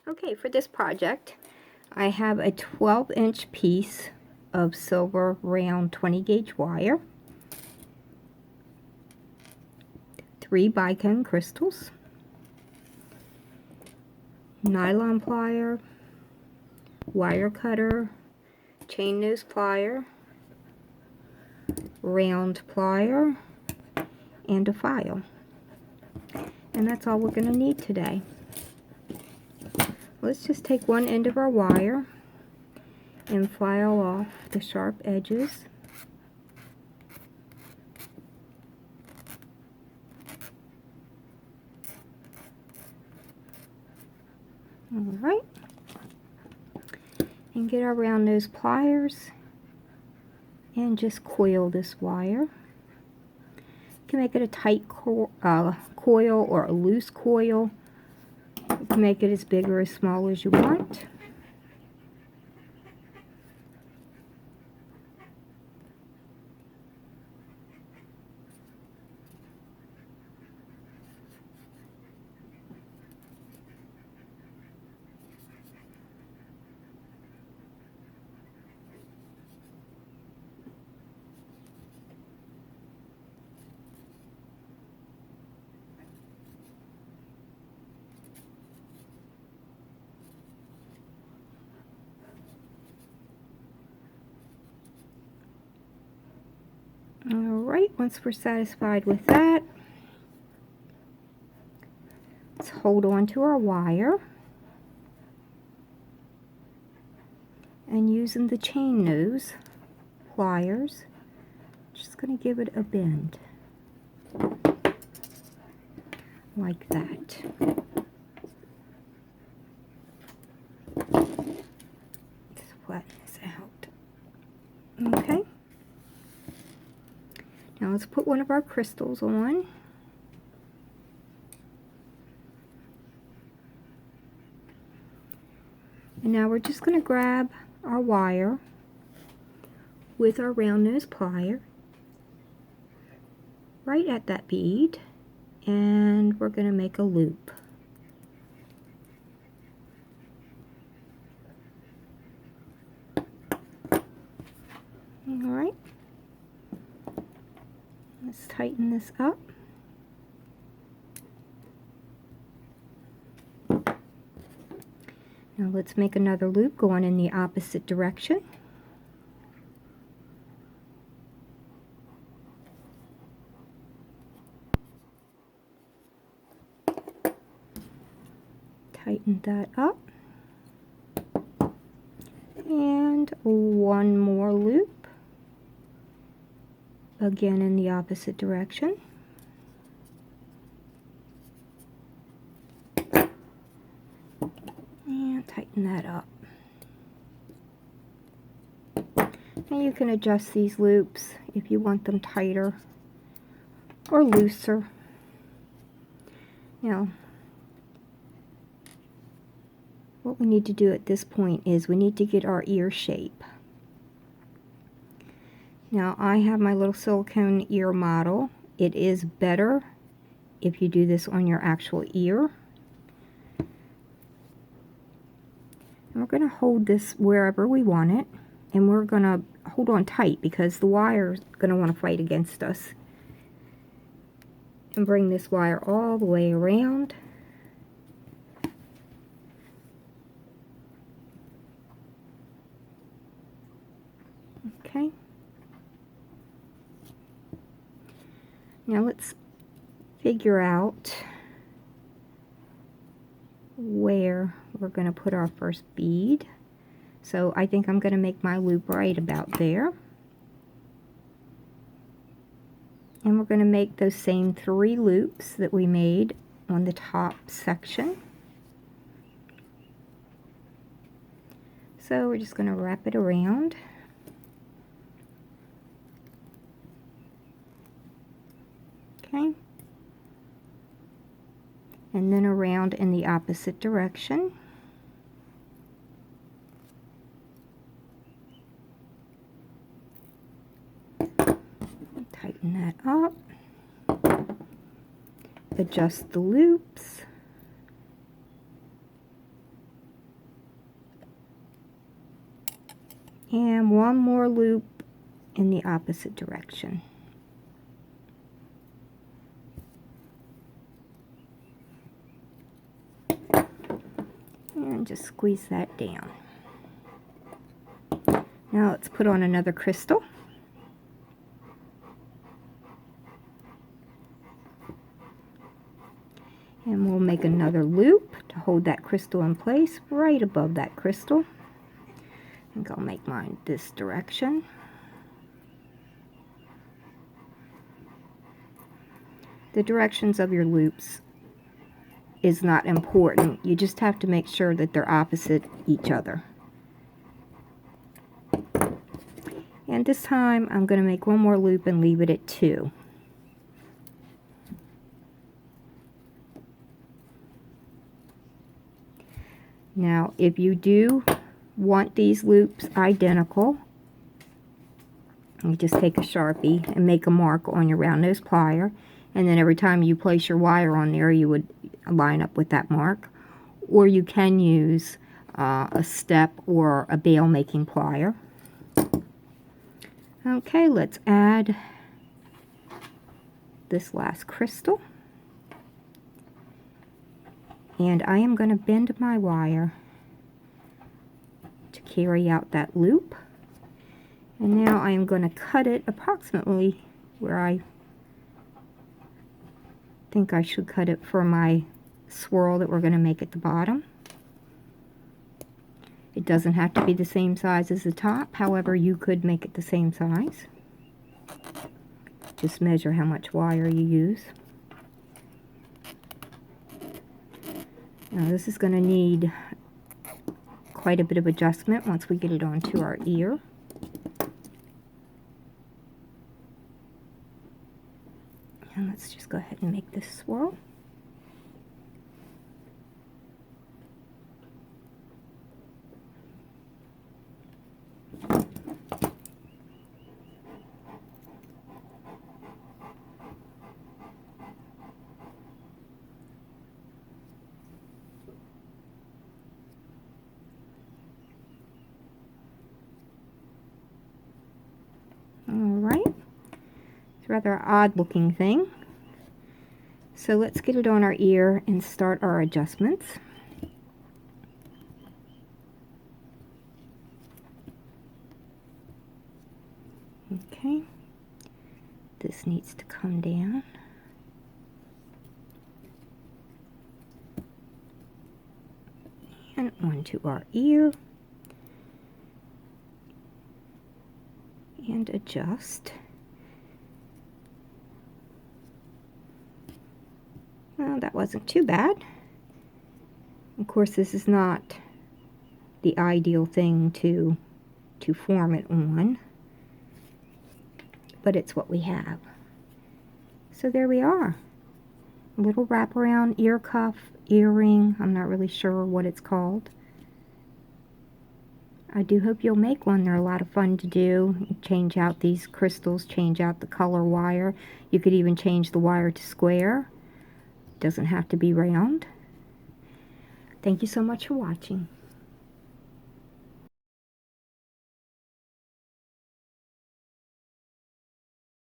Okay, for this project, I have a 12-inch piece of silver round 20 gauge wire, 3 bicone crystals, nylon plier, wire cutter, chain nose plier, round plier, and a file. And that's all we're going to need today. Let's just take one end of our wire and file off the sharp edges. Alright. And get our round nose pliers and just coil this wire. You can make it a tight coil or a loose coil. You can make it as big or as small as you want. Alright, once we're satisfied with that, let's hold on to our wire and using the chain nose pliers, just going to give it a bend like that. Just flatten this out. Okay. Now let's put one of our crystals on. And now we're just going to grab our wire with our round nose plier right at that bead, and we're going to make a loop. Alright. Let's tighten this up. Now let's make another loop going in the opposite direction. Tighten that up. And one more loop. Again in the opposite direction. And tighten that up. And you can adjust these loops if you want them tighter or looser. Now, what we need to do at this point is we need to get our ear shape. Now I have my little silicone ear model. It is better if you do this on your actual ear. And we're going to hold this wherever we want it, and we're going to hold on tight because the wire is going to want to fight against us. And bring this wire all the way around. Okay. Now let's figure out where we're going to put our first bead. So I think I'm going to make my loop right about there. And we're going to make those same 3 loops that we made on the top section. So we're just going to wrap it around. Okay. And then around in the opposite direction. Tighten that up. Adjust the loops. And one more loop in the opposite direction. And just squeeze that down. Now let's put on another crystal. And we'll make another loop to hold that crystal in place right above that crystal. I think I'll make mine this direction. The directions of your loops is not important. You just have to make sure that they're opposite each other. And this time I'm going to make one more loop and leave it at 2. Now, if you do want these loops identical, you just take a Sharpie and make a mark on your round nose plier, and then every time you place your wire on there, you would line up with that mark. Or you can use a step or a bail making plier. Okay, let's add this last crystal. And I am going to bend my wire to carry out that loop. And now I am going to cut it approximately where I think I should cut it for my swirl that we're going to make at the bottom. It doesn't have to be the same size as the top, however you could make it the same size. Just measure how much wire you use. Now this is going to need quite a bit of adjustment once we get it onto our ear. And let's just go ahead and make this swirl. Alright, it's a rather odd looking thing. So let's get it on our ear and start our adjustments. Okay, this needs to come down. And onto our ear. And adjust. Well, that wasn't too bad. Of course, this is not the ideal thing to form it on, but it's what we have. So there we are. A little wraparound ear cuff, earring. I'm not really sure what it's called. I do hope you'll make one. They're a lot of fun to do. Change out these crystals, change out the color wire. You could even change the wire to square. Doesn't have to be round. Thank you so much for watching.